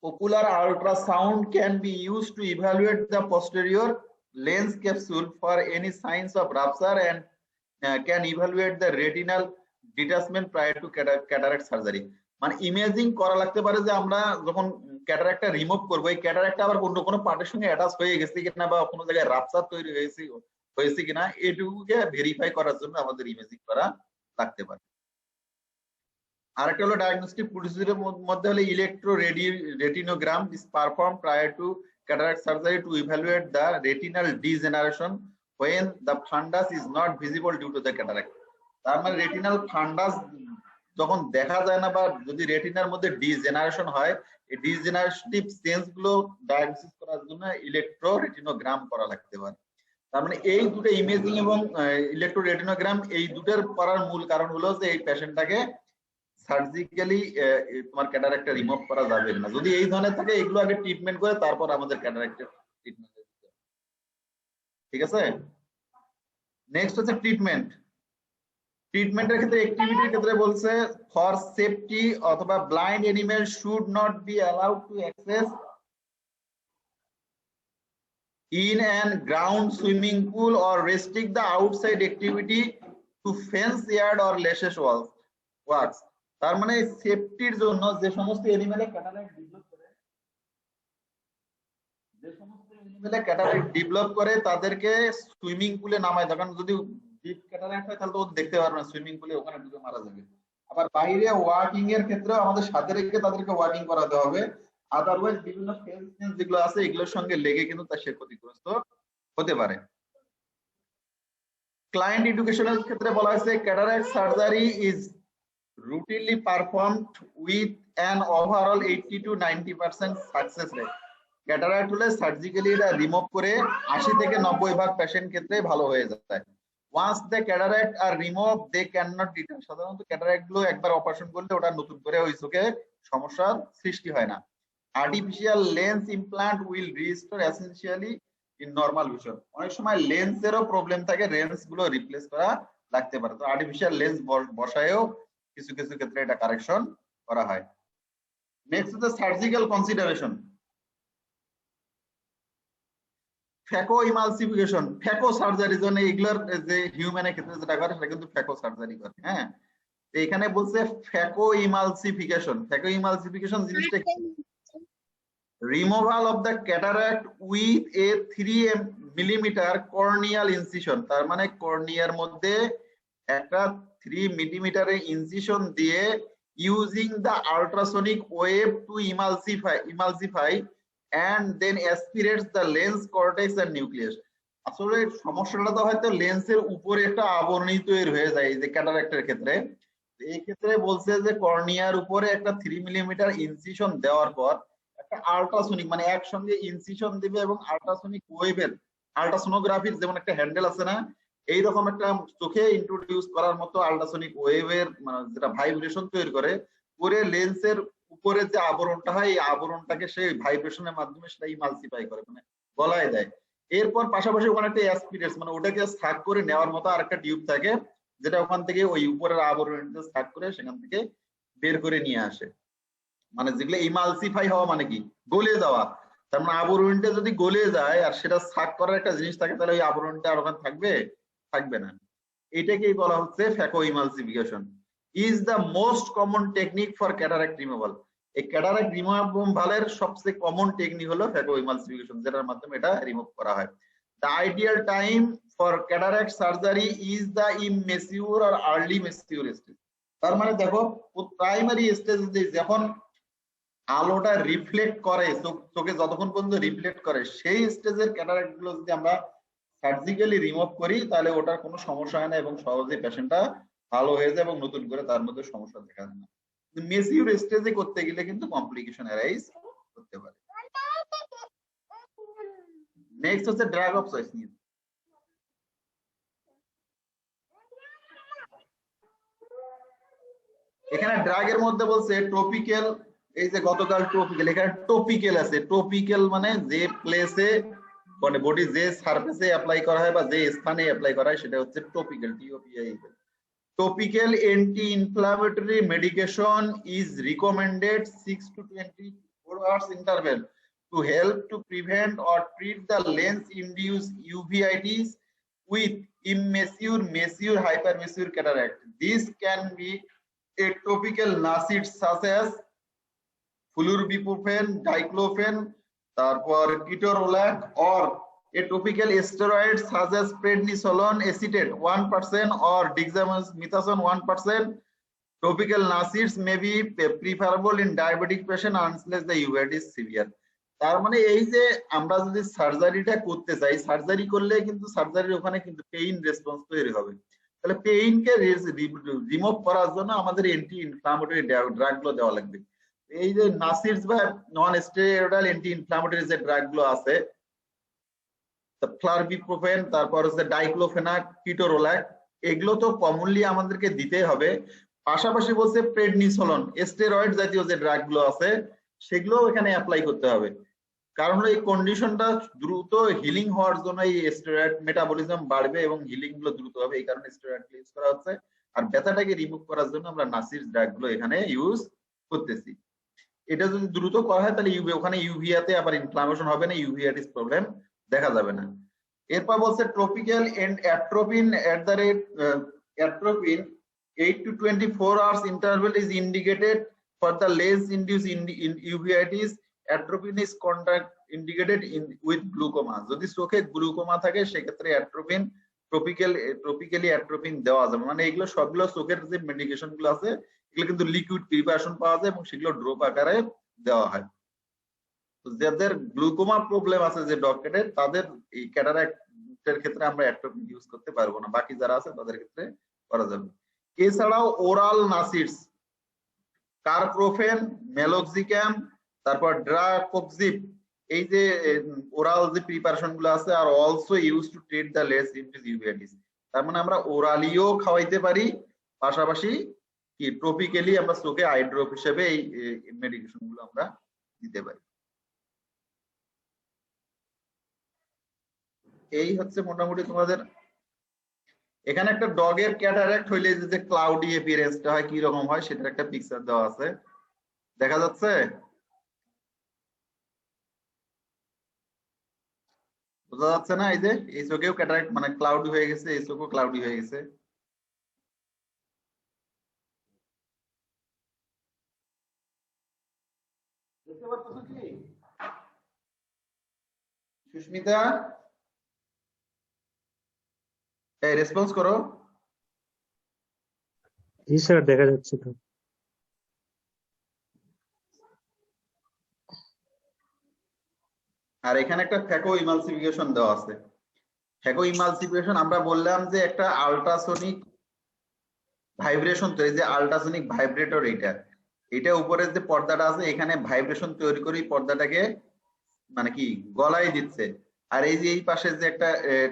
ocular ultrasound can be used to evaluate the posterior lens capsule for any signs of rupture and can evaluate the retinal detachment prior to cataract surgery। মানে ইমেজিং করা লাগতে পারে যে আমরা যখন ক্যাটারাক্টটা রিমুভ করবো এই ক্যাটারাক্টটা আবার অন্য কোনো পার্টের সঙ্গে অ্যাটাচ হয়ে গেছে কিনা বা কোনো জায়গায় রাপচার তৈরি হয়েছে কিনা এটুকুকে ভেরিফাই করার জন্য আমাদের ইমেজিং করা লাগতে পারে। আরেকটা হলো ডায়াগনস্টিক প্রসিডিউরের মধ্যে হলো electroretinogram is perform prior to cataract surgery to evaluate the retinal degeneration when the fundus is not visible due to the cataract। তার মানে রেটিনাল ফান্ডাস যখন দেখা যায় না বা যদি রেটিনার মধ্যে ডিজেনারেশন হয় এই ডিজেনারেটিভ চেঞ্জ গুলো ডায়াগনোসিস করার জন্য ইলেকট্রো রেটিনোগ্রাম করা লাগতে পারে। তার মানে এই দুটো ইমেজিং এবং ইলেকট্রো রেটিনোগ্রাম এই দুটোর করার মূল কারণ হলো যে এই পেশেন্টটাকে সার্জিক্যালি তোমার ক্যাটারাক্টটা রিমুভ করা যাবে না। যদি এই ধরনের থাকে এগুলো আগে ট্রিটমেন্ট করে তারপর আমাদের ক্যাটারাক্টের ট্রিটমেন্ট দিতে হবে। ঠিক আছে। নেক্সট হচ্ছে ট্রিটমেন্ট। ট্রিটমেন্টের ক্ষেত্রে অ্যাক্টিভিটির ক্ষেত্রে বলছে ফর সেফটি অথবা blind animal should not be allowed to access in an ground swimming pool or restrict the outside activity to fence yard or lashes works। তার মানে সেফটির জন্য যে সমস্ত এনিমেলে ক্যাটারাক্ট ডেভেলপ করে তাদেরকে সুইমিং পুলে নামায় দেয়, কারণ যদি ডিপ ক্যাটারাক্ট হয় তাহলে তো দেখতে পারবে না, সুইমিং পুলে ওখানে ডুবে মারা যাবে। আবার বাইরে ওয়াকিং এর ক্ষেত্রেও আমাদের সাথে রেখে তাদেরকে ওয়াকিং করাতে হবে, আদারওয়াইজ বিভিন্ন ফেন্স যেগুলো আছে এগুলোর সঙ্গে লেগে কিন্তু তার সে ক্ষতিগ্রস্ত হতে পারে। ক্লায়েন্ট এডুকেশনের ক্ষেত্রে বলা হয়েছে cataract surgery is routinely performed with an overall 80 to 90% success rate। Cataract হলে সার্জিক্যালি এটা রিমুভ করে 80 থেকে 90% পেশেন্ট ক্ষেত্রে ভালো হয়ে যায়। Once the cataract are remove they can not return. সাধারণত ক্যাটারাক্ট গুলো একবার অপারেশন করলে ওটা নতুন করে ওই চোখে সমস্যার সৃষ্টি হয় না। Artificial lens implant will restore essentially in normal vision. অনেক সময় লেন্সেরও প্রবলেম থাকে, লেন্স গুলো রিপ্লেস করা লাগতে পারে, তো আর্টিফিশিয়াল লেন্স বসায়ও কিছু কিছু ক্ষেত্রে এটা কারেকশন করা হয়। নেক্সট হচ্ছে surgical consideration. Phaco emulsification, phaco surgery জন্য এগুলোর যে হিউম্যানের ক্ষেত্রে যেটা করে সেটা কিন্তু ফ্যাকো সার্জারি করে। হ্যাঁ, এখানে বলছে ফ্যাকো ইমালসিফিকেশন। ফ্যাকো ইমালসিফিকেশন জিনিসটা removal of the cataract with a 3 millimetre corneal incision. তার মানে কর্নিয়ার মধ্যে একটা 3 মিলিমিটারের ইনসিশন দিয়ে using the ultrasonic wave to emulsify and then aspirates the lens cortex and nucleus। আসলে সমস্যাটা তো হয়তো লেন্সের উপরে একটা আবরণী তৈরি হয়ে যায় এই যে ক্যাটারাক্টের ক্ষেত্রে। এই ক্ষেত্রে বলছে যে কর্নিয়ার উপরে একটা 3 মিলিমিটার ইনসিশন দেওয়ার পর একটা আল্ট্রাসোনিক মানে একসঙ্গে ইনসিশন দিবে এবং আল্ট্রাসোনিক ওয়েভের আল্ট্রাসোনোগ্রাফির যেমন একটা হ্যান্ডেল আছে না, এইরকম একটা চোখে ইন্ট্রোডিউস করার মতো আল্ট্রাসোনিক ওয়েভের মানে যেটা ভাইব্রেশন তৈরি করে লেন্সের উপরে যে আবরণটা হয় এই আবরণটাকে সেই ভাইব্রেশনের মাধ্যমে সেটা ইমালসিফাই করে মানে গলায় দেয়। এরপর পাশাপাশি ওখানে একটা অ্যাসপিরেটস মানে ওটাকে স্থাক করে নেওয়ার মতো আরেকটা টিউব থাকে, যেটা ওখান থেকে ওই উপরের আবরণটা স্থাক করে সেখান থেকে বের করে নিয়ে আসে। মানে যেগুলো ইমালসিফাই হওয়া মানে কি গলে যাওয়া, তার মানে আবরণটা যদি গলে যায় আর সেটা স্থাক করার একটা জিনিস থাকে তাহলে ওই আবরণটা আর ওখানে থাকবে না। এটাকেই বলা হচ্ছে phacoemulsification. Is the most common technique for cataract removal. এই ক্যাটারাক্ট রিমুভালের সবচেয়ে কমন টেকনিক হলো ফ্যাকো ইমালসিফিকেশন, যেটার মাধ্যমে এটা রিমুভ করা হয়। The ideal time for cataract surgery is the immature or early mature stage. তার মানে দেখো প্রাইমারি স্টেজ যখন আলোটা রিফ্লেক্ট করে চোখে যতক্ষণ পর্যন্ত রিফ্লেক্ট করে সেই স্টেজের ক্যাটারাক্ট গুলো যদি আমরা সার্জিক্যালি রিমুভ করি তাহলে ওটার কোনো সমস্যা হয় না এবং সহজেই পেশেন্টটা ভালো হয়ে যায় এবং নতুন করে তার মধ্যে সমস্যা দেখা যায় না। মেসিউর স্টেজে করতে গেলে কিন্তু কমপ্লিকেশন অ্যারাইজ করতে পারে। নেক্সট হচ্ছে ড্রাগ অফ চয়েস নিয়ে। এখানে ড্রাগের মধ্যে বলছে টপিক্যাল, এই যে গতকাল টপিক্যাল, এখানে টপিক্যাল আছে। টপিক্যাল মানে যে প্লেসে মানে বডি যে সারফেসে অ্যাপ্লাই করা হয় বা যে স্থানে অ্যাপ্লাই করা হয় সেটা হচ্ছে topical, টিওপিআই। Topical anti-inflammatory medication is recommended 6 to 24 hours interval to help to prevent or treat the lens-induced uveitis with immature, mature, hypermature cataract. This can be a topical NSAIDs such as flurbiprofen, diclofenac, তারপর ketorolac, or a topical steroid such as prednisolone acetate 1% or dexamethasone 1%. Topical NSAIDs may be preferable in diabetic patient unless the uveitis is severe. তার মানে এই যে আমরা যদি সার্জারিটা করতে চাই, surgery করলে কিন্তু সার্জারির ওখানে কিন্তু পেইন রেসপন্স তৈরি হবে। তাহলে পেইনকে রিমুভ করার জন্য আমাদের অ্যান্টি ইনফ্লামেটরি ড্রাগ গুলো দেওয়া লাগবে। এই যে নাসিডস বা নন স্টেরয়েডাল অ্যান্টি ইনফ্লামেটরি যে ড্রাগ গুলো আছে, ফ্লারবিপ্রোফেন, তারপর হচ্ছে ডাইক্লোফেনাক, কিটোরোলাক, এগুলো তো কমনলি আমাদেরকে দিতে হবে। পাশাপাশি বলছে প্রেডনিসোলন, স্টেরয়েড জাতীয় যে ড্রাগ গুলো আছে সেগুলো এখানে অ্যাপ্লাই করতে হবে। কারণ হলো এই কন্ডিশনটা দ্রুত হিলিং হওয়ার জন্য এই স্টেরয়েড মেটাবলিজম বাড়বে এবং হিলিং গুলো দ্রুত হবে, এই কারণে স্টেরয়েড ইউজ করা হচ্ছে। আর ব্যথাটাকে রিমুভ করার জন্য আমরা নাসির ড্রাগ গুলো এখানে ইউজ করতেছি। এটা যদি দ্রুত করা হয় তাহলে ওখানে ইউভিয়াতে আবার ইনফ্লামেশন হবে না, ইউভিয়াটিস প্রবলেম দেখা যাবে না। এরপর বলছে tropical and atropine at the rate atropine 8 to 24 hours interval is indicated for the lens induced in uveitis. Atropine is indicated in with glaucoma. যদি চোখে গ্লুকোমা থাকে সেক্ষেত্রে অ্যাট্রোপিন ট্রপিক্যালি অ্যাট্রোপিন দেওয়া যাবে। মানে এগুলো সবগুলো চোখের যে মেডিকেশন গুলো আছে এগুলো কিন্তু লিকুইড প্রিপারেশন পাওয়া যায় এবং সেগুলো ড্রপ আকারে দেওয়া হয়। যাদের গ্লুকোমা প্রবলেম আছে যে ডকেটের, তাদের এই ক্যাটারাক্টের ক্ষেত্রে আমরা অ্যাট্রোপিন ইউজ করতে পারবো না, বাকি যারা আছে তাদের ক্ষেত্রে করা যাবে। এছাড়াও ওরাল নাসিডস, কারপ্রোফেন, মেলোক্সিক্যাম, তারপর ড্রাকোক্সিব, এই যে ওরাল যে প্রিপারেশন গুলো আছে আর also use to treat the lens induced uveitis. তার মানে আমরা ওরালিও খাওয়াইতে পারি, পাশাপাশি কি ট্রপিক্যালি আমরা চোখে আই ড্রপ হিসেবে এই মেডিকেশন গুলো আমরা দিতে পারি। এই হচ্ছে মোটামুটি তোমাদের। এখানে একটা ডগের ক্যাটারাক্ট হইলে যে ক্লাউডি অ্যাপিয়ারেন্সটা হয় কি রকম হয় সেটার একটা পিকচার দেওয়া আছে, দেখা যাচ্ছে? বোঝা যাচ্ছে না? এই যে এই চোখেও ক্যাটারাক্ট মানে ক্লাউডি হয়ে গেছে, এই চোখও ক্লাউডি হয়ে গেছে। দেখতে পাচ্ছ কি সুস্মিতা? এই রেসপন্স করো। জি স্যার, দেখা যাচ্ছে তো। আর এখানে একটা ফ্যাকো ইমালসিফিকেশন দেওয়া আছে। ফ্যাগো ইমালসিফিকেশন আমরা বললাম যে একটা আল্ট্রাসোনিক ভাইব্রেশন তৈরি, যে আল্ট্রাসোনিক ভাইব্রেটর এটা উপরে যে পর্দাটা আছে এখানে ভাইব্রেশন তৈরি করে পর্দাটাকে মানে কি গলায় দিচ্ছে। আর এই যে এই পাশে যে একটা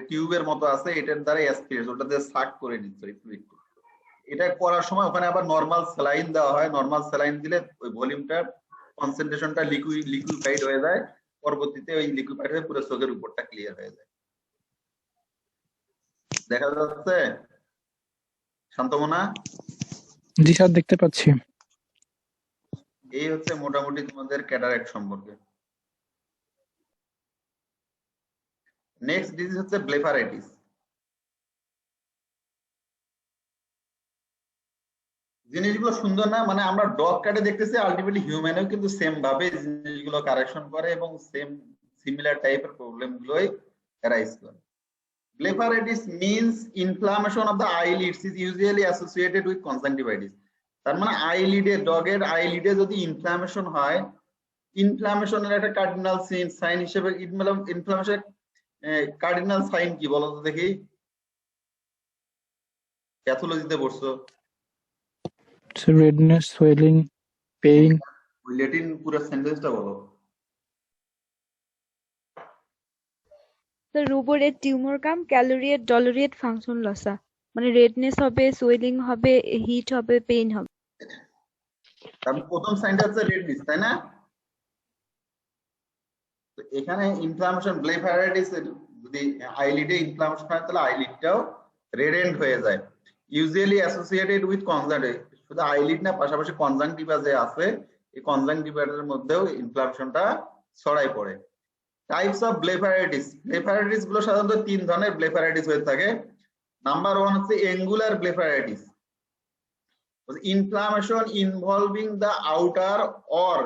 টিউবের মতো আছে এটার দ্বারা অ্যাসপিরেট ওটা দিয়ে সাক করে নিচ্ছে ফ্লুইড। এটা করার সময় ওখানে আবার নরমাল স্যালাইন দেওয়া হয়। নরমাল স্যালাইন দিলে ওই ভলিউমটা কনসেন্ট্রেশনটা লিকুইফাইড হয়ে যায়, পরবর্তীতে ওই লিকুইফাইড হয়ে পুরো চোখের উপরটা ক্লিয়ার হয়ে যায়। দেখা যাচ্ছে শান্তমনা? জি স্যার, দেখতে পাচ্ছি। এই হচ্ছে মোটামুটি তোমাদের ক্যাটারাক্ট সম্পর্কে। নেক্সট ডিজিজ হচ্ছে ব্লেফারাইটিস। জিনিসগুলো সুন্দর না, মানে আমরা ডগ কাটে দেখতেছি, আলটিমেটলি হিউম্যানও কিন্তু সেম ভাবে জিনিসগুলো কারেকশন করে এবং সেম সিমিলার টাইপের প্রবলেম গুলোই অ্যারাইজ করে। Blepharitis means inflammation of the eyelids is usually associated with conjunctivitis. তার মানে আইলিডে, ডগের আইলিডে যদি ইনফ্লামেশন হয়, ইনফ্লামেশনের একটা কার্ডিনাল সাইন হিসেবে ইনফ্লামেশন কার্ডিনাল সাইন কি বলো তো দেখি? প্যাথোলজিতে পড়ছো? Redness, swelling, pain. ওই ল্যাটিন পুরো সেন্টেন্সটা বলো। তো রুবোরেট টিউমার কাম ক্যালোরিয়েট ডলোরিয়েট ফাংশন লসা, মানে রেডনেস হবে, সোয়েলিং হবে, হিট হবে, পেইন হবে। তারপর প্রথম সাইনটা হচ্ছে রেডনেস, তাই না? তো এখানে ইনফ্লামেশন ব্লেফারাইটিস যদি আইলিডে ইনফ্লামেশন হয় তাহলে আইলিডটাও রেডেন্ট হয়ে যায়। ইউজুয়ালি অ্যাসোসিয়েটেড উইথ কনজাংটিভ, শুধু আইলিড না পাশাপাশি কনজাংটিভা যে আছে এই কনজাংটিভার মধ্যেও ইনফ্লামেশনটা ছড়াই পড়ে। টাইপস অফ ব্লেফারাইটিস, ব্লেফারাইটিস গুলো সাধারণত তিন ধরনের ব্লেফারাইটিস হয়ে থাকে। নাম্বার 1 হচ্ছে angular blepharitis, inflammation involving the outer or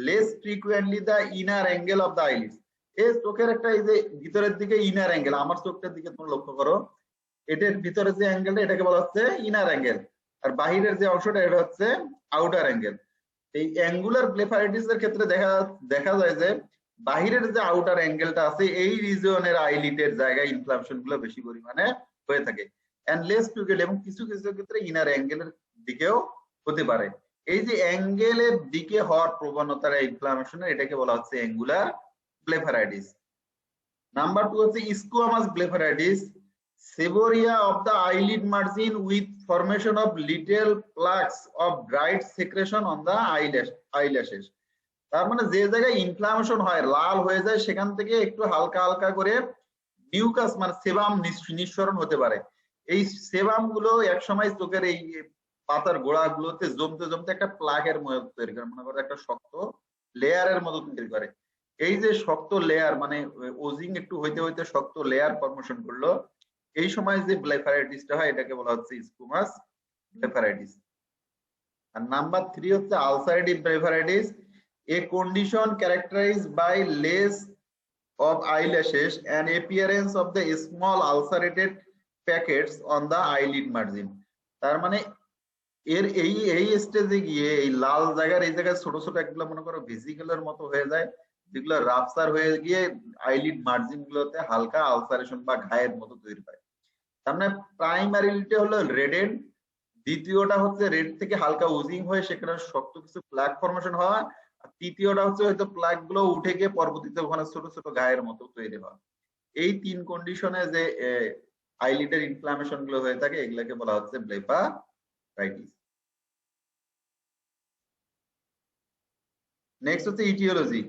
less frequently the inner angle of the eyelids. এই চোখের একটা এই যে ভিতরের দিকে ইনার অ্যাঙ্গেল, আমার চোখটার দিকে তোমরা লক্ষ্য করো, এটার ভিতরে যে অ্যাঙ্গেলটা এটাকে বলা হচ্ছে ইনার অ্যাঙ্গেল, আর বাহিরের যে অংশটা এটা হচ্ছে আউটার অ্যাঙ্গেল। এই অ্যাঙ্গুলার ব্লেফারাইটিস এর ক্ষেত্রে দেখা যায় যে বাহিরের যে আউটার অ্যাঙ্গেলটা আছে এই রিজিয়নের আইলিডের জায়গায় ইনফ্লামেশন গুলো বেশি পরিমাণে হয়ে থাকে, এন্ড লেস ফ্রিকুয়েন্ট, এবং কিছু কিছু ক্ষেত্রে ইনার অ্যাঙ্গেলের দিকেও হতে পারে। এই যে অ্যাঙ্গেলের দিকে হওয়ার প্রবণতার ইনফ্লামেশন এটাকে বলা হচ্ছে অ্যাঙ্গুলার ব্লেফারাইটিস। নাম্বার 2 হচ্ছে squamous blepharitis, seborrhoea of the eyelid margin with formation of little plaques of bright secretion on the eyelashes. তার মানে যে জায়গায় ইনফ্লামেশন হয় লাল হয়ে যায় সেখান থেকে একটু হালকা হালকা করে মিউকাস মানে সেবাম নিঃসরণ হতে পারে। এই সেবাম গুলো একসময় চোখের এই পাতার গোড়া গুলোতে জমতে জমতে একটা প্লাগের মতো তৈরি করে, মনে করো একটা শক্ত লেয়ারের মতো তৈরি করে। এই যে শক্ত লেয়ার মানে ওজিং একটু হইতে হইতে শক্ত লেয়ার ফর্মেশন করলো, এই সময় যে ব্লেফারাইটিসটা হয় এটাকে বলা হচ্ছে স্কুমাস ব্লেফারাইটিস। আর নাম্বার 3 হচ্ছে ulcerative blepharitis, a condition characterized by less of eyelashes and appearance of the small ulcerated packets on the eyelid margin. তার মানে এর এই স্টেজে গিয়ে এই লাল জায়গার এই জায়গায় ছোট ছোট একগুলো মনে করো ভেসিকেলের মতো হয়ে যায়, যেগুলো রাপচার হয়ে গিয়ে আইলিড মার্জিন গুলোতে হালকা আলসারেশন বা ঘায়ের মতো তৈরি হয়। তার মানে প্রাইমারিটা হলো রেডেন্ট, দ্বিতীয়টা হচ্ছে রেড থেকে হালকা উজিং হয়ে সেখানে শক্ত কিছু প্লাক ফর্মেশন হয়, তৃতীয়টা হচ্ছে হয়তো প্লাগ গুলো উঠে গিয়ে পরবর্তীতে ওখানে ছোট ছোট গায়ের মতো তৈরি হয়। এই তিন কন্ডিশনে যে আইলিডের ইনফ্লামেশন গুলো হয়ে থাকে এগুলোকে বলা হচ্ছে ব্লেফারাইটিস। নেক্সট হচ্ছে ইটিওলজি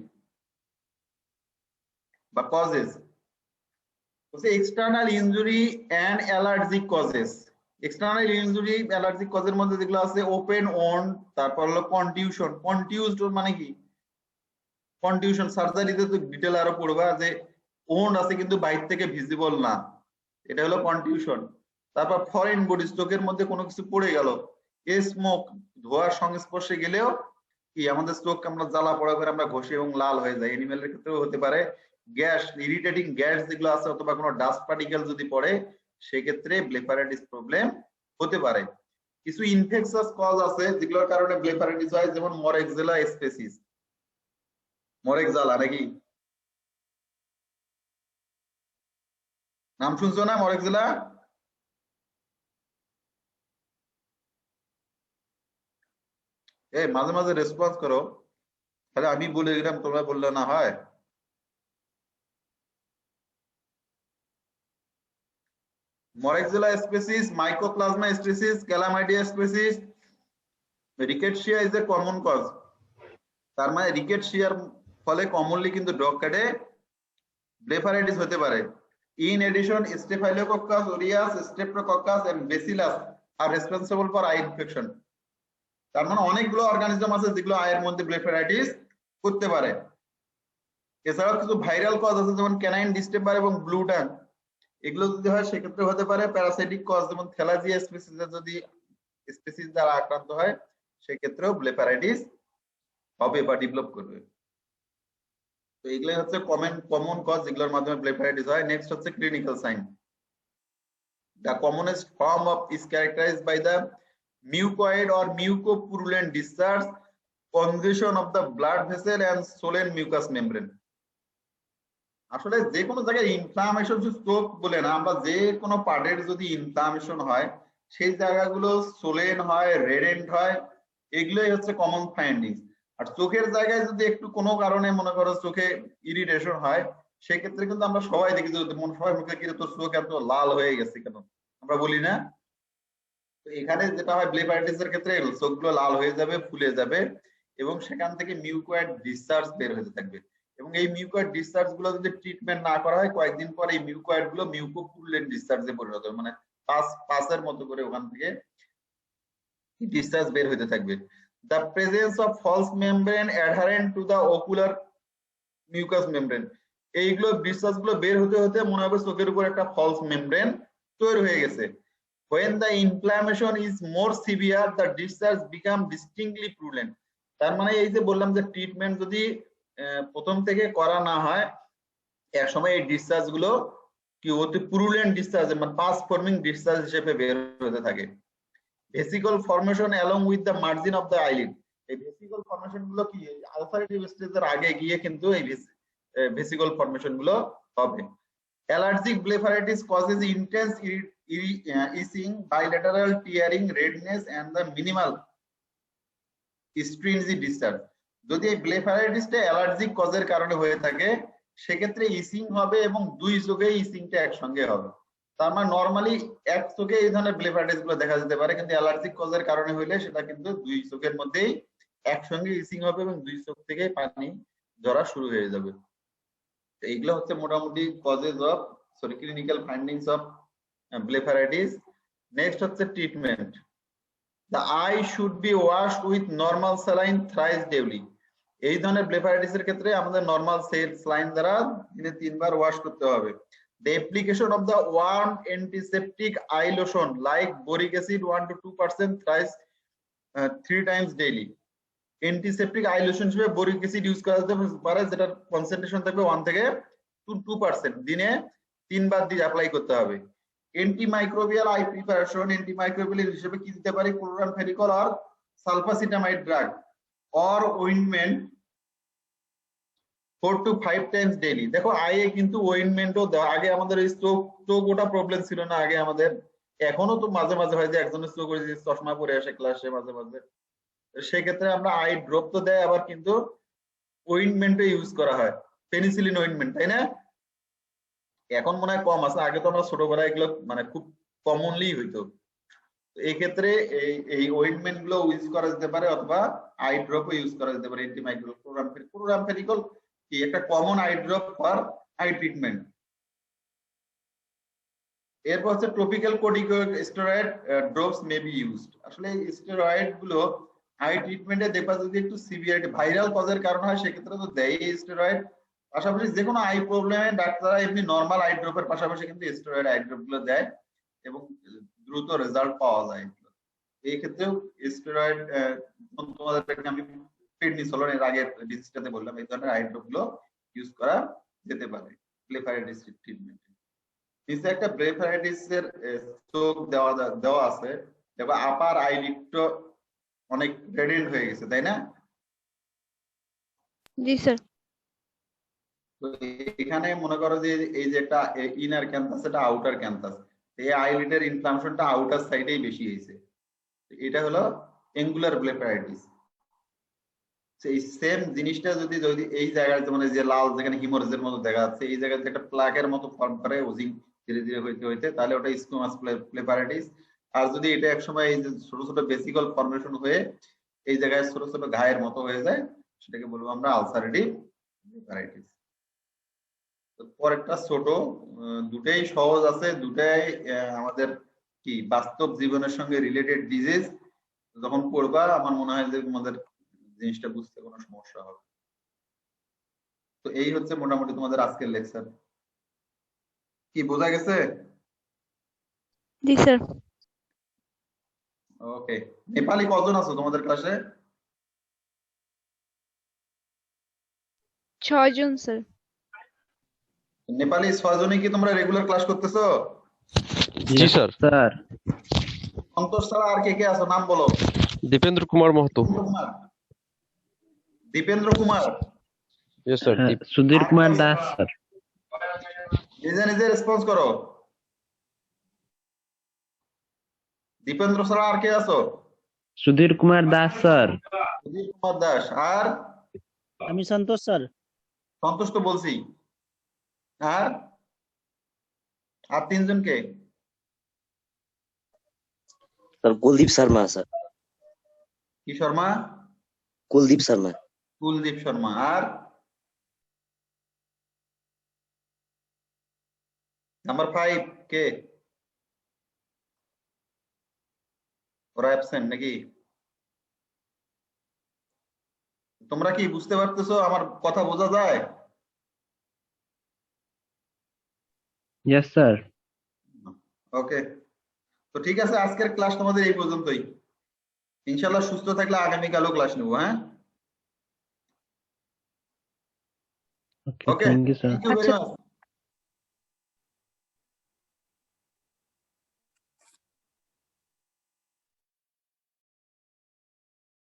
বা কজেস, হচ্ছে external injury and allergic causes. External injury allergic কজের মধ্যে যেগুলো আছে ওপেন ওন্ড, তারপর হলো কন্টিউশন। কন্টিউজড মানে কি? কন্টিউশন সার্জারিতে তো ডিটেল আরো পড়বা যে ওন্ড আছে কিন্তু বাইরে থেকে ভিজিবল না, এটা হলো কন্টিউশন। তারপর ফরেন বডি, চোখের মধ্যে কোনো কিছু পড়ে গেল, এ স্মোক ধোঁয়ার সংস্পর্শে গেলেও কি আমাদের চোখ আমরা জ্বালা পোড়া করে আমরা ঘষি এবং লাল হয়ে যায়। এনিমেলের ক্ষেত্রেও হতে পারে। গ্যাস, ইরিটেটিং গ্যাস যেগুলো আছে অথবা কোনো ডাস্ট পার্টিকেল যদি পড়ে সেক্ষেত্রে ব্লেফারাইটিস প্রবলেম হতে পারে। কিছু ইনফেকশাস কজ আছে যেগুলোর কারণে ব্লেফারাইটিস হয়, যেমন মরেক্সেলা স্পেসিস। মরেক্সালা নাকি নাম শুনছো না মরেক্সিলা? মাঝে মাঝে রেসপন্স করো, তাহলে আমি বলে দিলাম তোমরা বললে না হয়। Moraxella species, Mycoplasma species, Chlamydia species, Rickettsia is a common cause. তার মানে রিকেটশিয়ার ফলে কমনলি কিন্তু ডগ কাটে ব্লেফারাইটিস হতে পারে। In addition staphylococcus aureus, streptococcus and bacillus are responsible for eye infection. তার মানে অনেকগুলো অর্গানিজম আছে যেগুলো আয়ের মধ্যে ব্লেফারাইটিস করতে পারে। এছাড়াও কিছু ভাইরাল কজ আছে যেমন ক্যানাইন ডিস্টেম্পার এবং ব্লু টাং, এগুলো যদি হয় সেক্ষেত্রে হতে পারে। প্যারাসাইটিক কজ যেমন থ্যালাজিয়া স্পেসিসের যদি স্পেসিস দ্বারা আক্রান্ত হয় সেক্ষেত্রেও ব্লেফারাইটিস হবে বা ডেভেলপ করবে। তো এগুলাই হচ্ছে কমন কজ যেগুলোর মাধ্যমে ব্লেফারাইটিস হয়। নেক্সট হচ্ছে clinical sign. The commonest form of is characterized by the mucoid or mucopurulent discharge, congestion of the blood vessel and swollen mucous membrane. আসলে যে কোনো জায়গায় ইনফ্লামেশন, স্ট্রোক বলে না, আমরা যে কোনো পার্টের যদি ইনফ্লামেশন হয় সেই জায়গাগুলো সোলেন হয়, রেডেন্ট হয়, এগুলোই হচ্ছে কমন ফাইন্ডিংস। আর চোখের জায়গায় যদি একটু কোনো কারণে মনে করো চোখে ইরিটেশন হয় সেক্ষেত্রে কিন্তু আমরা সবাই দেখি যে সবাই মুখে কি তোর চোখ এত লাল হয়ে গেছে কেন, আমরা বলি না? তো এখানে যেটা হয় ব্লেফারাইটিস এর ক্ষেত্রে চোখগুলো লাল হয়ে যাবে, ফুলে যাবে এবং সেখান থেকে মিউকয়েড ডিসচার্জ বের হতে থাকবে। এবং এই মিউকয়েড ডিসচার্জ গুলো যদি ট্রিটমেন্ট না করা হয় কয়েকদিন পরে এই মিউকয়েড গুলো মিউকোপুরুলেন্ট ডিসচার্জে পরিণত হবে, মানে পাসের মতো করে ওখান থেকে ডিসচার্জ বের হতে থাকবে। The presence of false membrane adherent to the ocular mucous membrane, এইগুলো ডিসচার্জ গুলো বের হতে হতে মনে হবে চোখের উপর একটা ফলস মেমব্রেন তৈরি হয়ে গেছে। When the inflammation is more severe, the discharge become distinctly purulent. তার মানে এই যে বললাম যে ট্রিটমেন্ট যদি প্রথম থেকে করা না হয় এক সময় এই ডিসচার্জ গুলো কি হতে পুরুলেন্ট ডিসচার্জ মানে পাস ফর্মিং ডিসচার্জ হিসেবে বের হতে থাকে। Vesicle formation along with the margin of the eyelid, এই ভেসিকল ফর্মেশন গুলো কি আলসারেটিভ স্টেজের আগে গিয়ে কিন্তু এই ভেসিকল ফর্মেশন গুলো হবে। Allergic blepharitis causes intense itching, bilateral tearing, redness and the minimal stringy discharge. যদি এই ব্লেফারাইটিসটা অ্যালার্জিক কজের কারণে হয়ে থাকে সেক্ষেত্রে ইচিং হবে এবং দুই চোখে ইচিংটা একসঙ্গে হবে। তার মানে নরমালি এক চোখে এই ধরনের ব্লেফারাইটিস গুলো দেখা যেতে পারে, কিন্তু অ্যালার্জিক কজের কারণে হইলে সেটা কিন্তু দুই চোখের মধ্যেই একসঙ্গে ইচিং হবে এবং দুই চোখ থেকে পানি ঝরা শুরু হয়ে যাবে। এইগুলো হচ্ছে মোটামুটি causes of clinical findings of blepharitis. Next হচ্ছে treatment. The eye should be washed with normal saline thrice daily. এই ধরনের ব্লেফারাইটিস এর ক্ষেত্রে আমাদের নরমাল স্যালাইন দ্বারা দিনে 3 বার ওয়াশ করতে হবে। The application of the warm antiseptic eye lotion like boric acid 1 to 2% thrice 3 times daily. Antiseptic I lotion হিসেবে বোরিক অ্যাসিড ইউজ করা যেতে পারে, যেটার কনসেন্ট্রেশন থাকবে 1 থেকে 2% দিনে 3 বার দিয়ে অ্যাপ্লাই করতে হবে। অ্যান্টিমাইক্রোবিয়াল আই প্রিপারেশন, অ্যান্টিমাইক্রোবিয়াল হিসেবে কি দিতে পারি ক্লোরামফেনিকল আর sulfacetamide drug or ointment 4 to 5 times daily। দেখো আইয়ে কিন্তু ওয়েন্টমেন্টও দেওয়া, আগে আমাদের এই চোখ ওটা প্রবলেম ছিল না আগে আমাদের, এখনো তো মাঝে মাঝে হয় যে একজনের চোখ করে চশমা পরে আসে ক্লাসে মাঝে মাঝে, সেক্ষেত্রে আমরা আই ড্রপ তো দেয় আবার কিন্তু ওয়েন্টমেন্টও ইউজ করা হয়, পেনিসিলিন ওয়েন্টমেন্ট, তাই না? এখন মনে হয় কম আছে, আগে তো আমরা ছোটবেলায় এগুলো মানে খুব কমনলি হইতো। এই ক্ষেত্রে এই ওয়েন্টমেন্ট গুলো ইউজ করা যেতে পারে অথবা আই ড্রপও ইউজ করা যেতে পারে। অ্যান্টিমাইক্রোবিয়াল ক্লোরামফেনিকল কি একটা common eye drop for eye treatment. এরপর হচ্ছে topical corticosteroid drops may be used. আসলে এই স্টেরয়েড গুলো আই ট্রিটমেন্টে দেখবা যদি একটু সিভিয়ারিটি ভাইরাল কজের কারণ হয় সেক্ষেত্রে তো দেয় স্টেরয়েড। পাশাপাশি যে কোনো আই প্রবলেমে ডাক্তাররা এমনি নর্মাল আই ড্রপের পাশাপাশি কিন্তু স্টেরয়েড আই ড্রপ গুলো দেয় এবং দ্রুত রেজাল্ট পাওয়া যায়। এই ক্ষেত্রেও স্টেরয়েড তোমাদেরকে আমি প্রেডনিসোলন এর আগের ডিজিজটাতে বললাম এই ধরনের আই ড্রপ গুলো ইউজ করা যেতে পারে ব্লেফারাইটিস ট্রিটমেন্টে। নিচে একটা ব্লেফারাইটিস এর চোখ দেওয়া আছে, দেখো আপার আইলিডটা অনেক রেডেন্ট হয়ে গেছে, তাই না? জি স্যার। তো এখানে মনে করো যে এই যে একটা ইনার ক্যান্থাস, এটা আউটার ক্যান্থাস, এই আইলিডের ইনফ্লামেশনটা আউটার সাইডেই বেশি হয়েছে। এটা হলো অ্যাঙ্গুলার ব্লেফারাইটিস। এই সেম জিনিসটা যদি যদি এই জায়গায় মানে যে লাল যেখানে হিমোরেজের মতো দেখা যাচ্ছে, এই জায়গায় একটা প্লাকের মতো ফর্ম করে ওজিং ধীরে ধীরে হইতে হইতে, তাহলে ওটা স্কুমাস ব্লেফারাইটিস। আর যদি এটা একসময় এই যে ছোট ছোট বেসিকল ফর্মেশন হয়ে এই জায়গায় ছোট ছোট ঘায়ের মতো হয়ে যায়, সেটাকে বলবো আমরা আলসারেটিভ ব্লেফারাইটিস। পরেরটা ছোট, দুটাই সহজ আছে, দুটাই আমাদের কি বাস্তব জীবনের সঙ্গে রিলেটেড ডিজিজ। যখন পড়বা আমার মনে হয় যে তোমাদের জিনিসটা বুঝতে কোনো সমস্যা হবে। তো এই হচ্ছে মোটামুটি তোমাদের আজকের লেকচার। কি বোঝা গেছে? জি স্যার। ওকে। নেপালি কজন আছো তোমাদের ক্লাসে? 6 জন স্যার। নেপালি 6 জনই কি তোমরা রেগুলার ক্লাস করতেছো? জি স্যার। স্যার সন্তোষ ছাড়া আর কে কে আছো নাম বলো। Dipendra Kumar Mahato. Dipendra Kumar. Yes sir. Sudhir Kumar Das sir. নিজে নিজে রেসপন্স করো। দীপেন্দ্র ছাড়া আর কে আছো? সুধীর কুমার দাস স্যার। সুধীর কুমার দাস। আর আমি সন্তোষ স্যার। সন্তোষ তো বলছি। আর আর 3 জন কে? Sir Kuldeep Sharma sir. কি শর্মা? কুলদীপ শর্মা। কুলদীপ শর্মা। আর নাম্বার 5 কে? ওরা অ্যাবসেন্ট নাকি? তোমরা কি বুঝতে পারতেছো? আমার কথা বোঝা যায়? Yes sir. ওকে। তো ঠিক আছে, আজকের ক্লাস তোমাদের এই পর্যন্তই। ইনশাআল্লাহ সুস্থ থাকলে আগামীকালও ক্লাস নেবো। হ্যাঁ, okay, okay, thank you sir. Thank you very much.